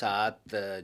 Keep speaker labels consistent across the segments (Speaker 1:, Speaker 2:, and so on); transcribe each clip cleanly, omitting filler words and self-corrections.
Speaker 1: 7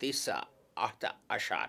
Speaker 1: 19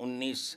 Speaker 1: 19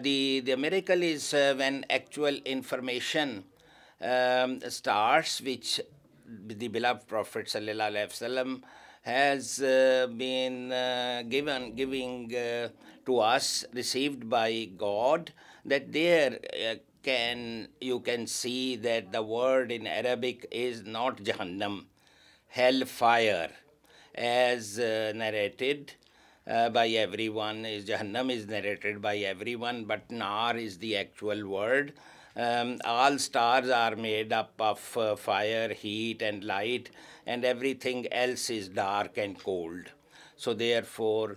Speaker 1: The miracle is when actual information starts, which the beloved Prophet sallallahu alaihi wasallam has been giving to us, received by God, that there you can see that the word in Arabic is not Jahannam, hellfire, as narrated by everyone. Jahannam is narrated by everyone, but Nar is the actual word. All stars are made up of fire, heat and light, and everything else is dark and cold. So therefore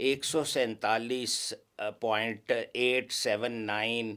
Speaker 1: 147.879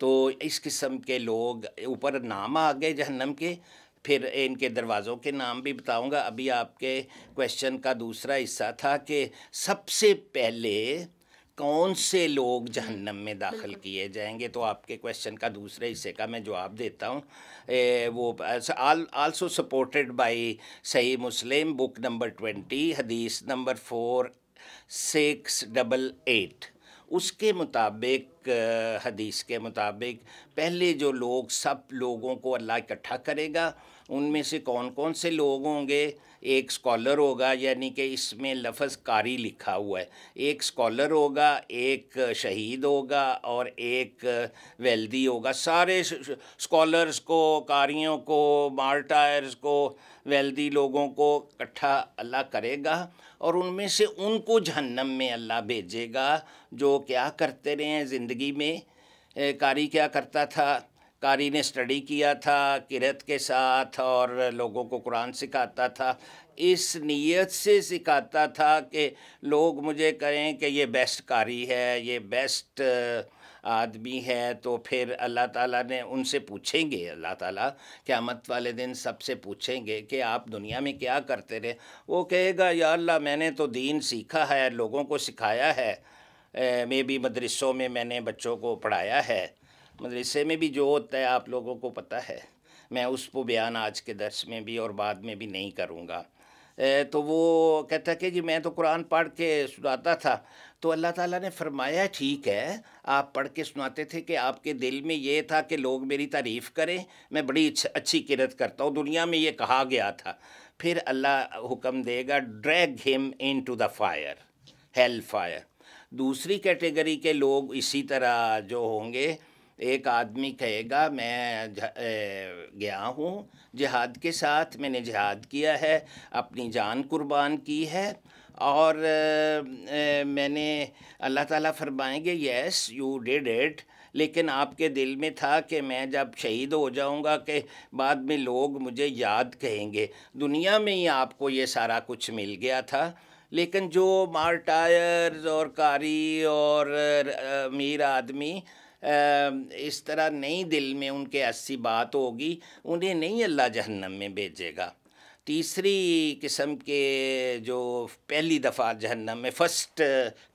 Speaker 1: تو اس قسم کے لوگ اوپر نام آ گئے جہنم کے. پھر ان کے دروازوں کے نام بھی بتاؤں گا. ابھی آپ کے کویشچن کا دوسرا حصہ تھا کہ سب سے پہلے کون سے لوگ جہنم میں داخل کیے جائیں گے, تو آپ کے کویشچن کا دوسرے حصے کا میں جواب دیتا ہوں. وہ آلسو سپورٹڈ بائی صحیح مسلم بک نمبر 20 حدیث نمبر 4688. اس کے مطابق, حدیث کے مطابق, پہلے جو لوگ سب لوگوں کو اللہ اکٹھا کرے گا, ان میں سے کون کون سے لوگ ہوں گے. ایک اسکالر ہوگا, یعنی کہ اس میں لفظ قاری لکھا ہوا ہے. ایک اسکالر ہوگا, ایک شہید ہوگا, اور ایک ویلدی ہوگا. سارے اسکالرس کو, قاریوں کو, مارٹائرز کو, ویلدی لوگوں کو اکٹھا اللہ کرے گا, اور ان میں سے ان کو جہنم میں اللہ بھیجے گا جو کیا کرتے رہے ہیں زندگی میں. قاری کیا کرتا تھا؟ قاری نے اسٹڈی کیا تھا قرأت کے ساتھ, اور لوگوں کو قرآن سکھاتا تھا. اس نیت سے سکھاتا تھا کہ لوگ مجھے کہیں کہ یہ بیسٹ قاری ہے, یہ بیسٹ آدمی ہے. تو پھر اللہ تعالیٰ نے ان سے پوچھیں گے, اللہ تعالیٰ قیامت والے دن سب سے پوچھیں گے کہ آپ دنیا میں کیا کرتے رہے. وہ کہے گا یا اللہ میں نے تو دین سیکھا ہے, لوگوں کو سکھایا ہے, میں بھی مدرسوں میں میں نے بچوں کو پڑھایا ہے. مدرسے میں بھی جو ہوتا ہے آپ لوگوں کو پتہ ہے, میں اس کو بیان آج کے درس میں بھی اور بعد میں بھی نہیں کروں گا. تو وہ کہتا ہے کہ جی میں تو قرآن پڑھ کے سناتا تھا. تو اللہ تعالیٰ نے فرمایا ٹھیک ہے, آپ پڑھ کے سناتے تھے کہ آپ کے دل میں یہ تھا کہ لوگ میری تعریف کریں, میں بڑی اچھی قرأت کرتا ہوں, دنیا میں یہ کہا گیا تھا. پھر اللہ حکم دے گا drag them into the fire, hell fire. دوسری کیٹیگری کے لوگ اسی طرح جو ہوں گے, ایک آدمی کہے گا میں گیا ہوں جہاد کے ساتھ, میں نے جہاد کیا ہے, اپنی جان قربان کی ہے, اور میں نے, اللہ تعالیٰ فرمائیں گے یس یو ڈیڈ اٹ, لیکن آپ کے دل میں تھا کہ میں جب شہید ہو جاؤں گا کہ بعد میں لوگ مجھے یاد کہیں گے. دنیا میں ہی آپ کو یہ سارا کچھ مل گیا تھا, لیکن جو مارٹائرز اور قاری اور امیر آدمی اس طرح نہیں, دل میں ان کے ایسی بات ہوگی, انہیں نہیں اللہ جہنم میں بھیجے گا. تیسری قسم کے جو پہلی دفعہ جہنم میں, فرسٹ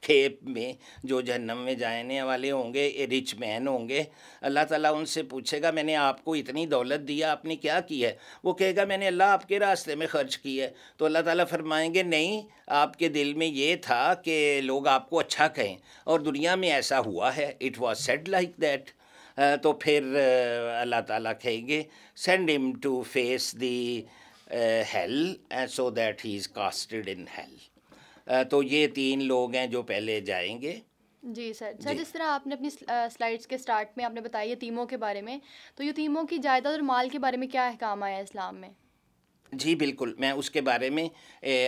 Speaker 1: کھیپ میں جو جہنم میں جانے والے ہوں گے, رچ مین ہوں گے. اللہ تعالیٰ ان سے پوچھے گا میں نے آپ کو اتنی دولت دیا, آپ نے کیا کی ہے؟ وہ کہے گا میں نے اللہ آپ کے راستے میں خرچ کی ہے. تو اللہ تعالیٰ فرمائیں گے نہیں, آپ کے دل میں یہ تھا کہ لوگ آپ کو اچھا کہیں, اور دنیا میں ایسا ہوا ہے, it was said like that. تو پھر اللہ تعالیٰ کہیں گے send him to face the hell so that he is casted in hell. تو یہ تین لوگ ہیں جو پہلے جائیں گے.
Speaker 2: جی سر. جس طرح آپ نے اپنی سلائڈس کے سٹارٹ میں آپ نے بتایا یتیموں کے بارے میں, تو یتیموں کی جائیداد اور مال کے بارے میں کیا احکام آیا اسلام میں؟
Speaker 1: جی بالکل, میں اس کے بارے میں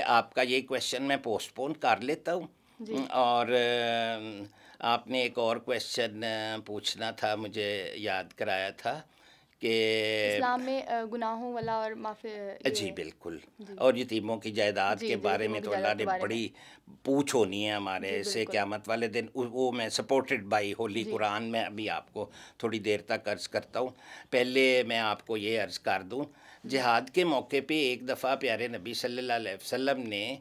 Speaker 1: آپ کا یہ کویشچن میں پوسٹ پون کر لیتا ہوں. اور آپ نے ایک اور کویشچن پوچھنا تھا, مجھے یاد کرایا تھا کہ
Speaker 2: اسلام میں گناہوں والا اور معافی.
Speaker 1: جی بالکل, اور یتیموں کی جائیداد کے بارے میں تو اللہ نے بڑی پوچھ ہونی ہے ہمارے سے قیامت والے دن. وہ میں سپورٹڈ بائی ہولی قرآن میں ابھی آپ کو تھوڑی دیر تک عرض کرتا ہوں. پہلے میں آپ کو یہ عرض کر دوں, جہاد کے موقع پہ ایک دفعہ پیارے نبی صلی اللہ علیہ وسلم نے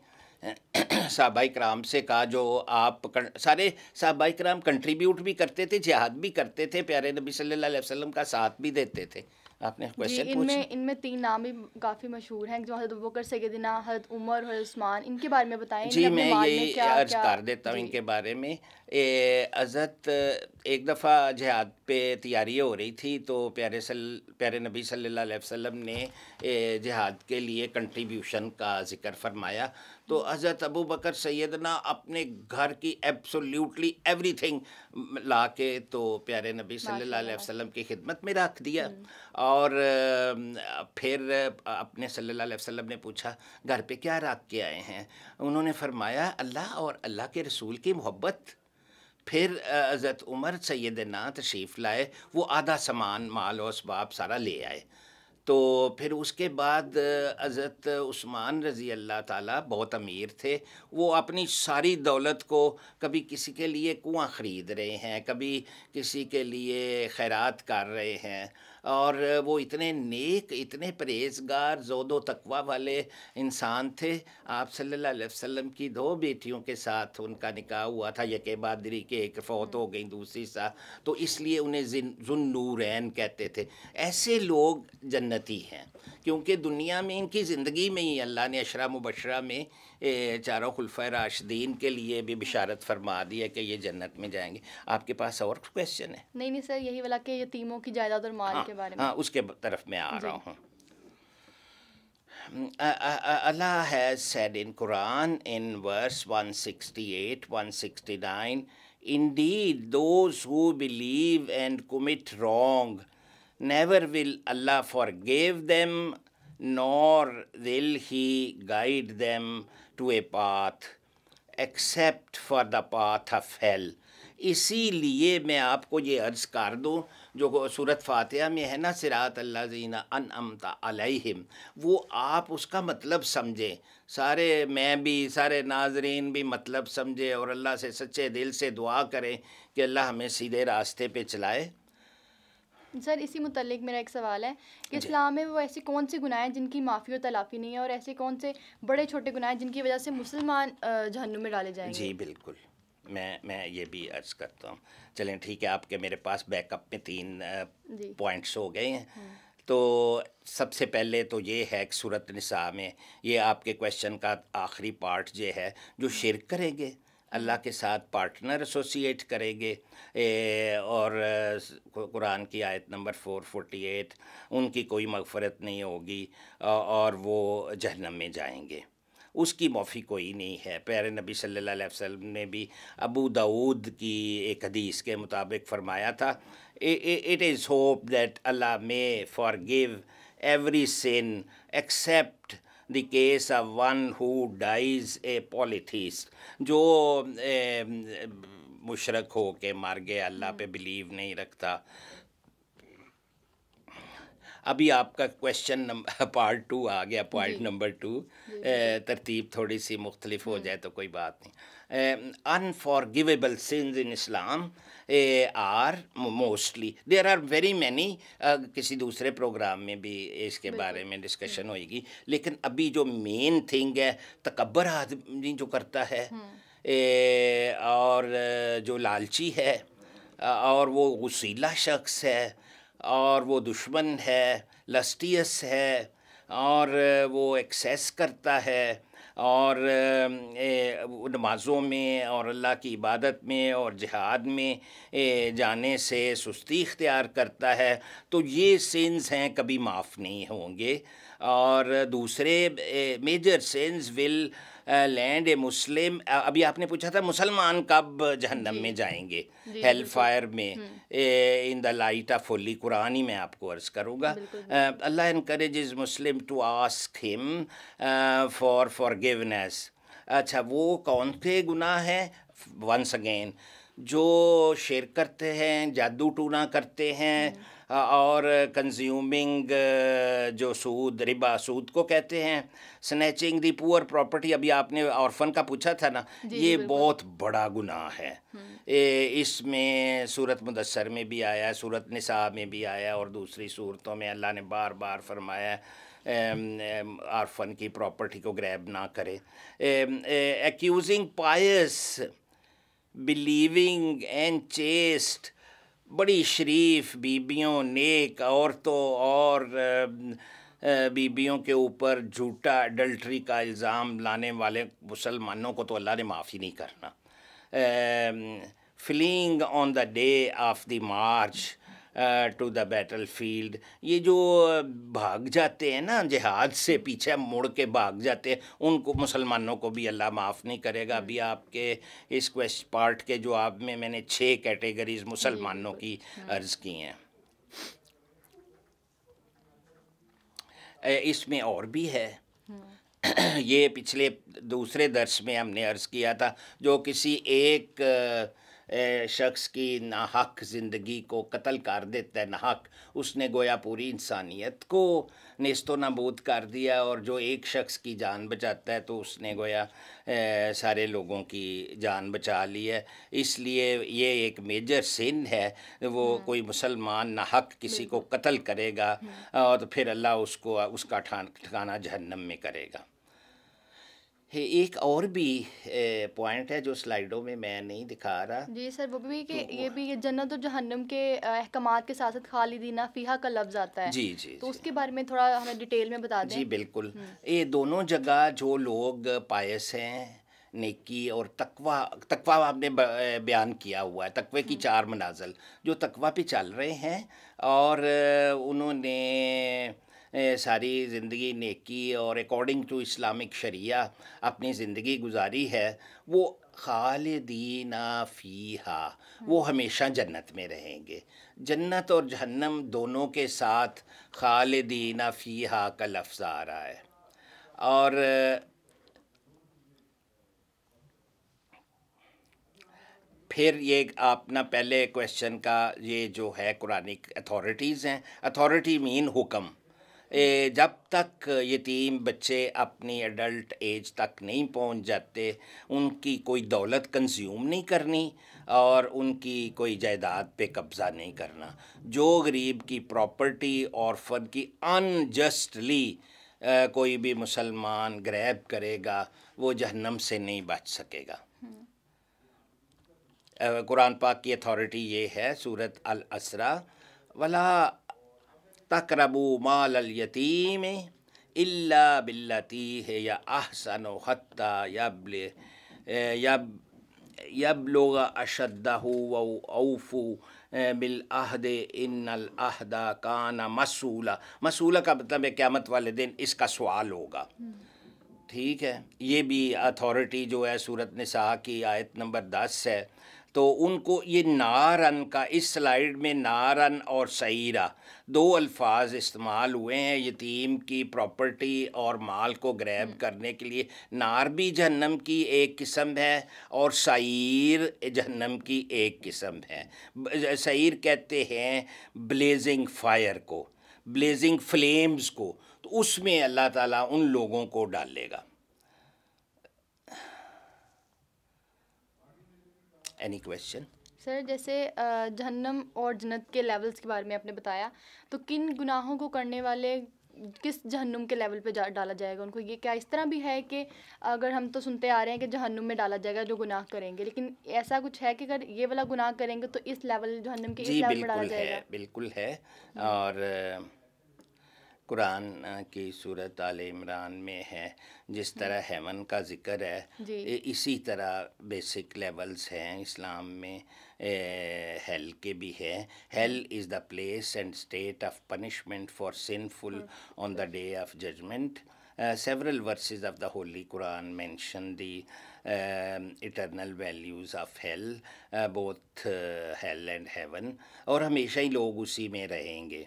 Speaker 1: صحابہ کرام سے کہا, جو آپ سارے صحابہ کرام کنٹریبیوٹ بھی کرتے تھے, جہاد بھی کرتے تھے, پیارے نبی صلی اللہ علیہ وسلم کا ساتھ بھی دیتے تھے. آپ نے کویشچن پوچھا.
Speaker 2: ان میں تین نام بھی کافی مشہور ہیں, جو حضرت ابوبکر, سیدنا حضرت عمر, حضرت عثمان, ان کے بارے میں بتائیں.
Speaker 1: جی میں یہی عرض کر دیتا ہوں ان کے بارے میں. حضرت ایک دفعہ جہاد پہ تیاری ہو رہی تھی, تو پیارے نبی صلی اللہ علیہ وسلم نے جہاد کے لیے کنٹریبیوشن کا ذکر فرمایا. تو حضرت ابو بکر سیدنا اپنے گھر کی ایبسولیوٹلی ایوری تھنگ لا کے تو پیارے نبی صلی اللہ علیہ وسلم کی خدمت میں رکھ دیا. اور پھر اپنے صلی اللہ علیہ وسلم نے پوچھا گھر پہ کیا رکھ کے آئے ہیں؟ انہوں نے فرمایا اللہ اور اللہ کے رسول کی محبت. پھر حضرت عمر سیدنا تشریف لائے, وہ آدھا سامان مال و اسباب سارا لے آئے. تو پھر اس کے بعد حضرت عثمان رضی اللہ تعالیٰ بہت امیر تھے. وہ اپنی ساری دولت کو کبھی کسی کے لیے کنواں خرید رہے ہیں, کبھی کسی کے لیے خیرات کر رہے ہیں, اور وہ اتنے نیک, اتنے پرہیزگار, زہد و تقوی والے انسان تھے. آپ صلی اللہ علیہ وسلم کی 2 بیٹیوں کے ساتھ ان کا نکاح ہوا تھا, یکے بادری کے, ایک فوت ہو گئی, دوسری تو اس لیے انہیں ذو النورین کہتے تھے. ایسے لوگ جنتی ہیں, کیونکہ دنیا میں ان کی زندگی میں ہی اللہ نے عشرہ مبشرہ میں چاروں خلفائے راشدین کے لیے بھی بشارت فرما دی ہے کہ یہ جنت میں جائیں گے. آپ کے پاس اور کویسچن ہے؟
Speaker 2: نہیں سر, یہی والا کہ یتیموں کی جائیداد اور مال کے بارے میں.
Speaker 1: ہاں, اس کے طرف میں آ رہا ہوں. Allah has said in Quran in verse 168, 169, indeed those who believe and commit wrong, never will Allah forgive them, nor will He guide them to a path except for the path of hell. اسی لیے میں آپ کو یہ عرض کر دوں جو سورۃ فاتحہ میں ہے نا, صراط الذین انعمت علیہم, وہ آپ اس کا مطلب سمجھیں. سارے, میں بھی, سارے ناظرین بھی مطلب سمجھے اور اللہ سے سچے دل سے دعا کریں کہ اللہ ہمیں سیدھے راستے پہ چلائے.
Speaker 2: سر اسی متعلق میرا ایک سوال ہے کہ اسلام میں وہ ایسی کون سی گناہ ہیں جن کی معافی اور تلافی نہیں ہے, اور ایسے کون سے بڑے چھوٹے گناہ ہیں جن کی وجہ سے مسلمان جہنم میں ڈالے جائیں گے؟
Speaker 1: جی بالکل, میں یہ بھی عرض کرتا ہوں. چلیں ٹھیک ہے, آپ کے میرے پاس بیک اپ میں 3 پوائنٹس ہو گئے ہیں. تو سب سے پہلے تو یہ ہے کہ سورۃ نساء میں یہ آپ کے کویشچن کا آخری پارٹ یہ ہے, جو شرک کریں گے, اللہ کے ساتھ پارٹنر ایسوسیٹ کریں گے, اور قرآن کی آیت نمبر 448, ان کی کوئی مغفرت نہیں ہوگی اور وہ جہنم میں جائیں گے, اس کی معافی کوئی نہیں ہے. پیارے نبی صلی اللہ علیہ وسلم نے بھی ابو داؤد کی ایک حدیث کے مطابق فرمایا تھا, it is hope that Allah may forgive every sin except the case of one who dies a polytheist, جو مشرک ہو کے مر گیا, اللہ پہ بلیو نہیں رکھتا. ابھی آپ کا کویشچن پارٹ 2 آ گیا, پوائنٹ نمبر 2, ترتیب تھوڑی سی مختلف ہو جائے تو کوئی بات نہیں. unforgivable sins in Islam are mostly, there are very many, کسی دوسرے پروگرام میں بھی اس کے بارے میں ڈسکشن ہوئے گی, لیکن ابھی جو مین تھنگ ہے, تکبر آدمی جو کرتا ہے, اور جو لالچی ہے, اور وہ غسیلہ شخص ہے, اور وہ دشمن ہے, لسٹیس ہے, اور وہ ایکسیس کرتا ہے, اور نمازوں میں اور اللہ کی عبادت میں اور جہاد میں جانے سے سستی اختیار کرتا ہے, تو یہ سینز ہیں کبھی معاف نہیں ہوں گے. اور دوسرے میجر سینز ول لینڈ اے مسلم. ابھی آپ نے پوچھا تھا مسلمان کب جہنم میں جائیں گے, ہیل فائر میں, ان دا لائٹ آف ہولی قرآن ہی میں آپ کو عرض کروں گا. اللہ انکریجز مسلم ٹو آسک ہم فار فارگیونیس. اچھا, وہ کون سے گناہ ہیں؟ ونس اگین, جو شرک کرتے ہیں, جادو ٹونا کرتے ہیں, اور کنزیومنگ جو سود, ربا سود کو کہتے ہیں, سنیچنگ دی پور پراپرٹی, ابھی آپ نے عرفن کا پوچھا تھا نا, یہ بہت بڑا گناہ ہے. اس میں سورۃ مدثر میں بھی آیا, سورۃ نساء میں بھی آیا, اور دوسری صورتوں میں اللہ نے بار بار فرمایا عرفن کی پراپرٹی کو گریب نہ کرے. ایکیوزنگ پائس, بلیونگ اینڈ چیسٹ, بڑی شریف بیبیوں, نیک عورتوں اور بیبیوں کے اوپر جھوٹا اڈلٹری کا الزام لانے والے مسلمانوں کو تو اللہ نے معافی نہیں کرنا. Fleeing on the day of the march to the battlefield, یہ جو بھاگ جاتے ہیں نا جہاد سے, پیچھے مڑ کے بھاگ جاتے ہیں, ان کو مسلمانوں کو بھی اللہ معاف نہیں کرے گا. ابھی آپ کے اس پارٹ کے جواب میں میں نے 6 کیٹیگریز مسلمانوں کی عرض کی ہیں. اس میں اور بھی ہے, یہ پچھلے دوسرے درس میں ہم نے عرض کیا تھا, جو کسی ایک شخص کی ناحق زندگی کو قتل کر دیتا ہے ناحق، اس نے گویا پوری انسانیت کو نیست و نابود کر دیا، اور جو ایک شخص کی جان بچاتا ہے تو اس نے گویا سارے لوگوں کی جان بچا لی ہے۔ اس لیے یہ ایک میجر سن ہے، وہ کوئی مسلمان ناحق کسی کو قتل کرے گا اور تو پھر اللہ اس کا ٹھکانہ جہنم میں کرے گا۔ ایک اور بھی پوائنٹ ہے جو سلائیڈوں میں میں نہیں دکھا رہا۔
Speaker 2: جی سر، وہ بھی کہ یہ بھی جنت و جہنم کے احکامات کے ساتھ ساتھ خالدینہ فیہا کا لفظ آتا ہے،
Speaker 1: جی جی
Speaker 2: تو اس کے بارے میں تھوڑا ہمیں ڈیٹیل میں بتا دیں۔
Speaker 1: جی بالکل، یہ دونوں جگہ جو لوگ پائس ہیں، نیکی اور تقوی آپ نے بیان کیا ہوا ہے، تقوی کی 4 منازل جو تقوی پہ چل رہے ہیں اور انہوں نے ساری زندگی نیکی اور اکارڈنگ ٹو اسلامک شریعہ اپنی زندگی گزاری ہے، وہ خالدین فیہا، وہ ہمیشہ جنت میں رہیں گے۔ جنت اور جہنم دونوں کے ساتھ خالدین فیہا کا لفظ آ رہا ہے، اور پھر یہ اپنا پہلے کویشچن کا یہ جو ہے قرآنک اتھارٹیز ہیں، اتھارٹی مین حکم، جب تک یتیم بچے اپنی ایڈلٹ ایج تک نہیں پہنچ جاتے ان کی کوئی دولت کنزیوم نہیں کرنی اور ان کی کوئی جائیداد پہ قبضہ نہیں کرنا۔ جو غریب کی پراپرٹی اورفن کی انجسٹلی کوئی بھی مسلمان گریب کرے گا وہ جہنم سے نہیں بچ سکے گا۔ قرآن پاک کی اتھارٹی یہ ہے، سورۃ الاسراء، ولا تقربوا مال الیتیم الا باللتی ہی احسن حتی یبلغ اشدہ واوفوا بالعہد ان العہد کان مسئولا۔ مسئولا کا مطلب ہے قیامت والے دن اس کا سوال ہوگا۔ ٹھیک ہے، یہ بھی اتھارٹی جو ہے سورۃ نساء کی آیت نمبر 10 ہے۔ تو ان کو یہ نارن کا، اس سلائیڈ میں نارن اور سعیرہ 2 الفاظ استعمال ہوئے ہیں یتیم کی پراپرٹی اور مال کو گریب کرنے کے لیے۔ نار بھی جہنم کی ایک قسم ہے اور سعیر جہنم کی ایک قسم ہے۔ سعیر کہتے ہیں بلیزنگ فائر کو، بلیزنگ فلیمز کو، تو اس میں اللہ تعالیٰ ان لوگوں کو ڈالے گا۔ Any question?
Speaker 2: سر جیسے جہنم اور جنت کے لیولز کے بارے میں آپ نے بتایا، تو کن گناہوں کو کرنے والے کس جہنم کے لیول پہ ڈالا جائے گا ان کو؟ یہ کیا اس طرح بھی ہے کہ اگر ہم تو سنتے آ رہے ہیں کہ جہنم میں ڈالا جائے گا جو گناہ کریں گے، لیکن ایسا کچھ ہے کہ اگر یہ والا گناہ کریں گے تو اس لیول جہنم کے اس لیول میں ڈالا جائے گا؟
Speaker 1: بالکل ہے، اور قرآن کی سورۃ آل عمران میں ہے جس طرح ہیون کا ذکر ہے، اسی طرح بیسک لیولز ہیں اسلام میں ہیل کے بھی ہے۔ Hell is the place and state of punishment for sinful on the day of judgment. Several verses of the Holy Quran mention the eternal values of hell, both hell and heaven، اور ہمیشہ ہی لوگ اسی میں رہیں گے۔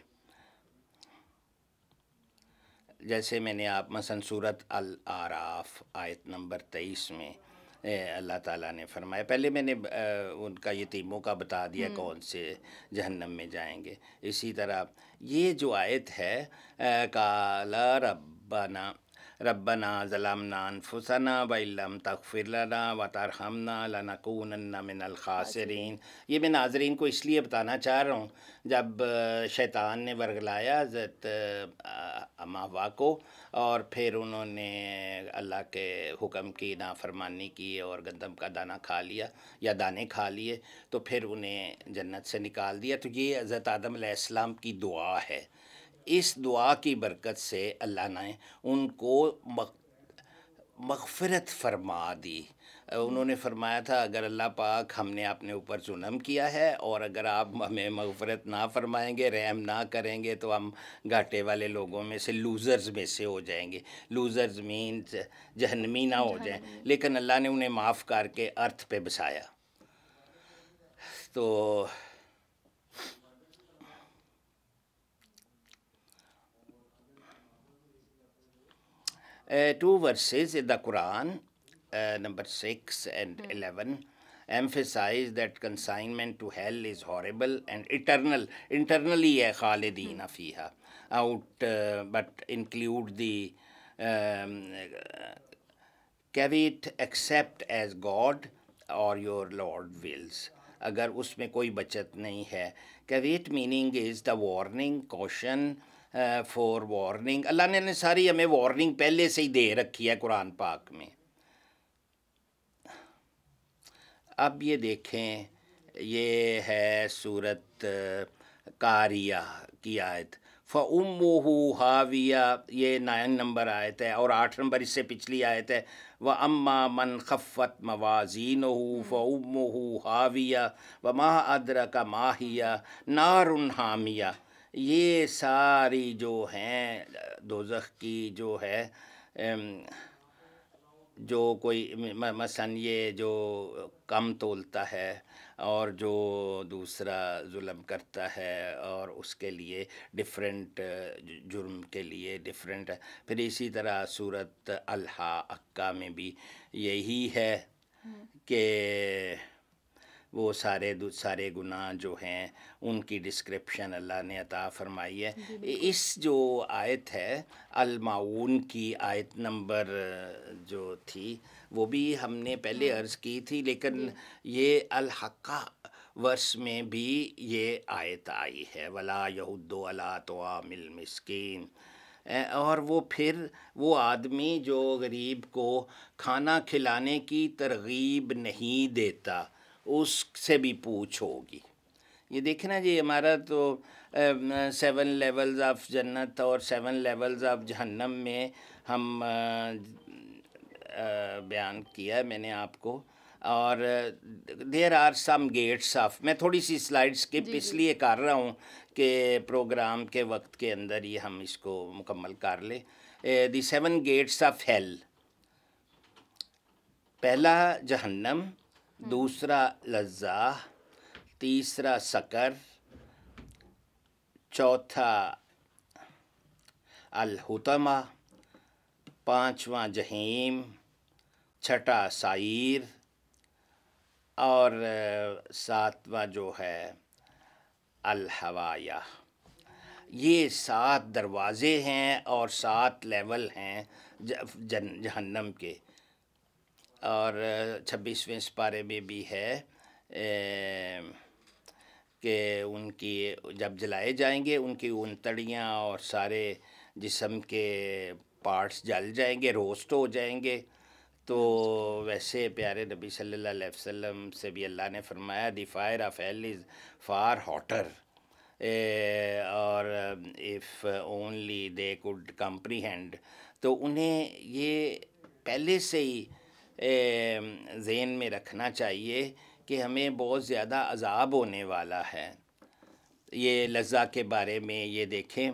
Speaker 1: جیسے میں نے آپ مثلا سورۃ الاعراف آیت نمبر 23 میں اللہ تعالیٰ نے فرمایا، پہلے میں نے ان کا یتیموں کا بتا دیا کون سے جہنم میں جائیں گے، اسی طرح یہ جو آیت ہے قال ربنا ظلمنا انفسنا وان لم تغفر لنا وترحمنا لنکونن من الخاسرین۔ یہ میں ناظرین کو اس لیے بتانا چاہ رہا ہوں، جب شیطان نے ورگلایا حضرت حوا کو اور پھر انہوں نے اللہ کے حکم کی نافرمانی کی اور گندم کا دانہ کھا لیا یا دانے کھا لیے، تو پھر انہیں جنت سے نکال دیا۔ تو یہ حضرت آدم علیہ السلام کی دعا ہے، اس دعا کی برکت سے اللہ نے ان کو مغفرت فرما دی۔ انہوں نے فرمایا تھا اگر اللہ پاک ہم نے اپنے اوپر ظلم کیا ہے اور اگر آپ ہمیں مغفرت نہ فرمائیں گے، رحم نہ کریں گے، تو ہم گھاٹے والے لوگوں میں سے، لوزرز میں سے ہو جائیں گے۔ لوزرز مینز جہنمی نہ ہو جائیں، لیکن اللہ نے انہیں معاف کر کے ارتھ پہ بسایا۔ تو two verses in the Quran, number 6 and 11. emphasize that consignment to hell is horrible and eternal, internally ہے خالدین فیہا out, but include the caveat except as God or your Lord wills. اگر اس میں کوئی بچت نہیں ہے. caveat meaning is the warning, caution, for warning. اللہ نے ساری ہمیں وارننگ پہلے سے ہی دے رکھی ہے قرآن پاک میں. اب یہ دیکھیں, یہ ہے سورت قاریہ کی آیت. فَأُمُّهُ هَاوِيَةٌ, یہ 9 نمبر آیت ہے, اور 8 نمبر اس سے پچھلی آیت ہے. وَأَمَّا مَنْ خَفَّتْ مَوَازِينُهُ فَأُمُّهُ هَاوِيَةٌ وَمَا أَدْرَكَ مَا هِيَ نَارٌ حَامِيَةٌ. یہ ساری جو ہیں دوزخ کی جو ہے, جو کوئی مثلا یہ جو کم تولتا ہے اور جو دوسرا ظلم کرتا ہے, اور اس کے لیے ڈفرینٹ جرم کے لیے ڈفرینٹ. پھر اسی طرح سورت الحاقہ میں بھی یہی ہے کہ وہ سارے گناہ جو ہیں ان کی ڈسکرپشن اللہ نے عطا فرمائی ہے. اس جو آیت ہے المعون کی آیت نمبر جو تھی وہ بھی ہم نے پہلے عرض کی تھی, لیکن یہ الحقہ ورس میں بھی یہ آیت آئی ہے وَلَا يَحُضُّ عَلَىٰ طَعَامِ الْمِسْكِينِ. اور وہ پھر وہ آدمی جو غریب کو کھانا کھلانے کی ترغیب نہیں دیتا, اس سے بھی پوچھ ہوگی. یہ دیکھنا جی, ہمارا تو 7 لیولز آف جنت اور 7 لیولز آف جہنم میں ہم بیان کیا میں نے آپ کو. اور there are some gates of, میں تھوڑی سی سلائڈ اسکپ اس لیے کر رہا ہوں کہ پروگرام کے وقت کے اندر ہی ہم اس کو مکمل کر لیں. دی 7 گیٹس آف ہیل. پہلا جہنم, دوسرا لظہ, تیسرا سقر, چوتھا الحطمہ, پانچواں جہیم, چھٹا سعیر, اور ساتواں جو ہے الحوایہ. یہ 7 دروازے ہیں اور 7 لیول ہیں جہنم کے. اور 26ویں سپارے میں بھی ہے کہ ان کی جب جلائے جائیں گے ان کی انتڑیاں اور سارے جسم کے پارٹس جل جائیں گے, روسٹ ہو جائیں گے. تو ویسے پیارے نبی صلی اللہ علیہ وسلم سے بھی اللہ نے فرمایا the fire of hell is far hotter, اور if only they could comprehend. تو انہیں یہ پہلے سے ہی ذہن میں رکھنا چاہیے کہ ہمیں بہت زیادہ عذاب ہونے والا ہے. یہ لظہ کے بارے میں یہ دیکھیں,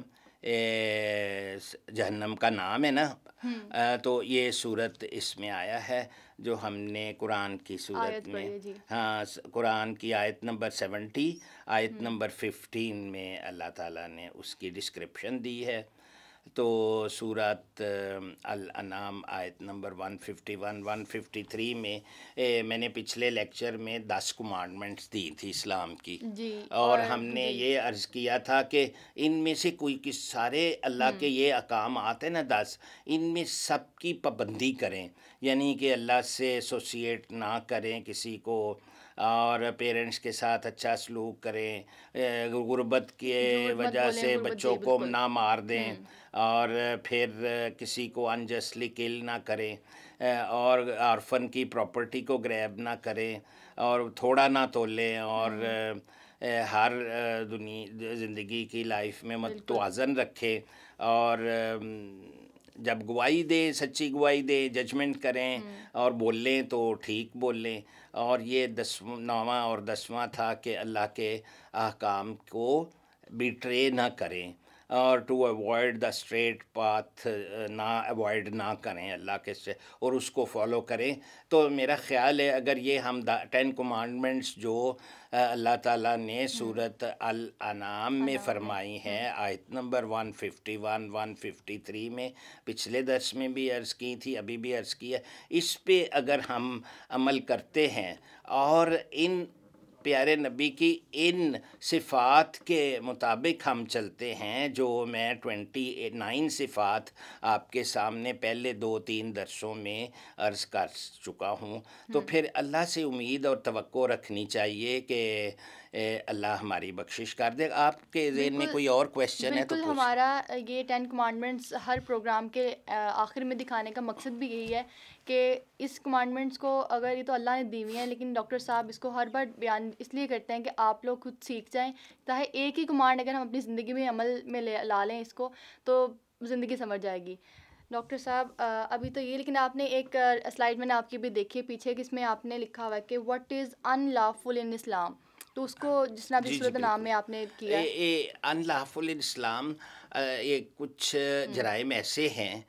Speaker 1: جہنم کا نام ہے نا, تو یہ صورت اس میں آیا ہے جو ہم نے قرآن کی صورت میں, ہاں قرآن کی آیت نمبر 70, آیت نمبر 15 میں اللہ تعالیٰ نے اس کی ڈسکرپشن دی ہے. تو سورت الانعام آیت نمبر 151 153 میں میں نے پچھلے لیکچر میں 10 کمانڈمنٹس دی تھی اسلام کی, اور ہم نے یہ عرض کیا تھا کہ ان میں سے کوئی سارے اللہ کے یہ احکام آتے ہیں نا 10, ان میں سب کی پابندی کریں, یعنی کہ اللہ سے ایسوسیٹ نہ کریں کسی کو, اور پیرنٹس کے ساتھ اچھا سلوک کریں, غربت کی وجہ سے بچوں کو نہ مار دیں, اور پھر کسی کو انجسٹلی کل نہ کریں, اور آرفن کی پراپرٹی کو گریب نہ کریں, اور تھوڑا نہ تولیں, اور ہر زندگی کی لائف میں متوازن رکھیں, اور جب گواہی دیں سچی گواہی دیں, ججمنٹ کریں اور بولیں تو ٹھیک بولیں. اور یہ 9واں اور 10واں تھا کہ اللہ کے احکام کو بیٹرے نہ کریں, اور to avoid the street path avoid نہ کریں اللہ کے سے اور اس کو فالو کریں. تو میرا خیال ہے اگر یہ ہم 10 کمانڈمنٹس جو اللہ تعالیٰ نے سورۃ الانعام میں فرمائی ہیں آیت نمبر 151 153 میں، پچھلے درس میں بھی عرض کی تھی، ابھی بھی عرض کی ہے، اس پہ اگر ہم عمل کرتے ہیں اور ان پیارے نبی کی ان صفات کے مطابق ہم چلتے ہیں جو میں 29 صفات آپ کے سامنے پہلے 2-3 درسوں میں عرض کر چکا ہوں، تو پھر اللہ سے امید اور توقع رکھنی چاہیے کہ اللہ ہماری بخشش کر دے. آپ کے ذہن میں کوئی اور کویسچن ہے تو
Speaker 2: بالکل. ہمارا یہ 10 کمانڈمنٹس ہر پروگرام کے آخر میں دکھانے کا مقصد بھی یہی ہے کہ اس کمانڈمنٹس کو اگر یہ تو اللہ نے دی ہوئی ہیں لیکن ڈاکٹر صاحب اس کو ہر بار بیان اس لیے کرتے ہیں کہ آپ لوگ خود سیکھ جائیں، تاکہ ایک ہی کمانڈ اگر ہم اپنی زندگی میں عمل میں لا لیں اس کو تو زندگی سمجھ جائے گی. ڈاکٹر صاحب ابھی تو یہ، لیکن آپ نے ایک سلائڈ میں نے آپ کی بھی دیکھی ہے پیچھے، کہ اس میں آپ نے لکھا ہوا ہے کہ واٹ از ان لافل ان اسلام، تو اس کو جس طرح بھی صورت نام میں آپ نے کیا
Speaker 1: ان لافل ان اسلام، یہ کچھ جرائم ایسے ہیں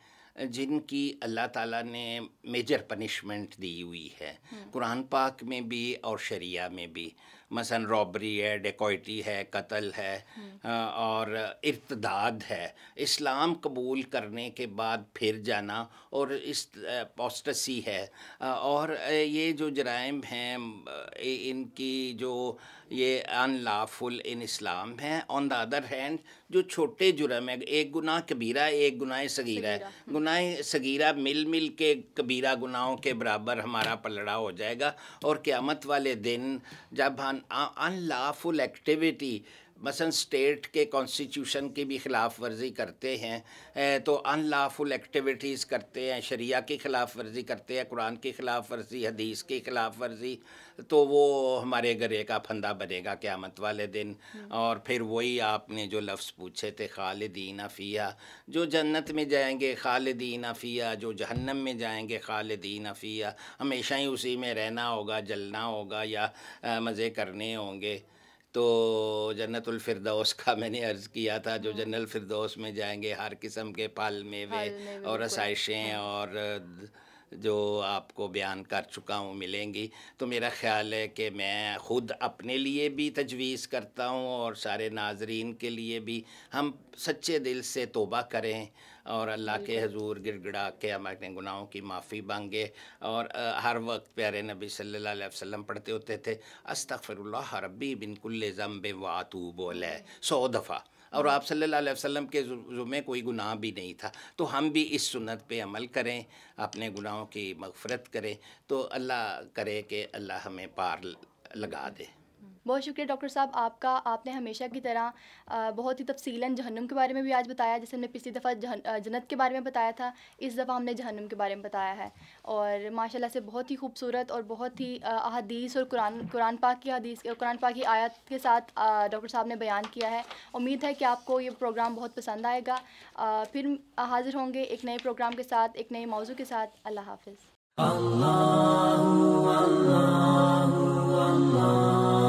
Speaker 1: جن کی اللہ تعالیٰ نے میجر پنشمنٹ دی ہوئی ہے قرآن پاک میں بھی اور شریعہ میں بھی. مثلا رابری ہے، ڈیکوئٹی ہے، قتل ہے اور ارتداد ہے، اسلام قبول کرنے کے بعد پھر جانا، اور اپوسٹسی ہے. اور یہ جو جرائم ہیں ان کی جو یہ ان لافل ان اسلام ہیں. آن دا ادر ہینڈ جو چھوٹے جرم ہیں، ایک گناہ کبیرہ ایک گناہ صغیرہ ہے، گناہ صغیرہ مل کے کبیرہ گناہوں کے برابر ہمارا پلڑا ہو جائے گا. اور قیامت والے دن جب ہم ان لافل ایکٹیویٹی مثلا اسٹیٹ کے کانسٹیٹیوشن کی بھی خلاف ورزی کرتے ہیں تو ان لافل ایکٹیویٹیز کرتے ہیں، شریعہ کی خلاف ورزی کرتے ہیں، قرآن کی خلاف ورزی، حدیث کی خلاف ورزی، تو وہ ہمارے گھرے کا پھندا بنے گا قیامت والے دن. اور پھر وہی آپ نے جو لفظ پوچھے تھے خالدین فیہا، جو جنت میں جائیں گے خالدین فیہا، جو جہنم میں جائیں گے خالدین فیہا، ہمیشہ ہی اسی میں رہنا ہوگا، جلنا ہوگا یا مزے کرنے ہوں گے. تو جنت الفردوس کا میں نے عرض کیا تھا، جو جنت الفردوس میں جائیں گے ہر قسم کے پھل میوے اور آسائشیں اور جو آپ کو بیان کر چکا ہوں ملیں گی. تو میرا خیال ہے کہ میں خود اپنے لیے بھی تجویز کرتا ہوں اور سارے ناظرین کے لیے بھی، ہم سچے دل سے توبہ کریں اور اللہ کے حضور گڑ گڑا کے ہم اپنے گناہوں کی معافی مانگے. اور ہر وقت پیارے نبی صلی اللہ علیہ وسلم پڑھتے ہوتے تھے استغفر اللہ ربی من کل ذنب واتوب الیہ 100 دفعہ، اور آپ صلی اللہ علیہ وسلم کے ذمے کوئی گناہ بھی نہیں تھا. تو ہم بھی اس سنت پہ عمل کریں، اپنے گناہوں کی مغفرت کریں، تو اللہ کرے کہ اللہ ہمیں پار لگا دے.
Speaker 2: بہت شکریہ ڈاکٹر صاحب آپ کا. آپ نے ہمیشہ کی طرح بہت ہی تفصیلاً جہنم کے بارے میں بھی آج بتایا، جیسے ہم نے پچھلی دفعہ جنت کے بارے میں بتایا تھا، اس دفعہ ہم نے جہنم کے بارے میں بتایا ہے. اور ماشاءاللہ سے بہت ہی خوبصورت اور بہت ہی احادیث اور قرآن پاک کی آیات کے ساتھ ڈاکٹر صاحب نے بیان کیا ہے. امید ہے کہ آپ کو یہ پروگرام بہت پسند آئے گا. پھر حاضر ہوں گے ایک نئے پروگرام کے ساتھ، ایک نئے موضوع کے ساتھ. اللہ حافظ. اللہ اللہ اللہ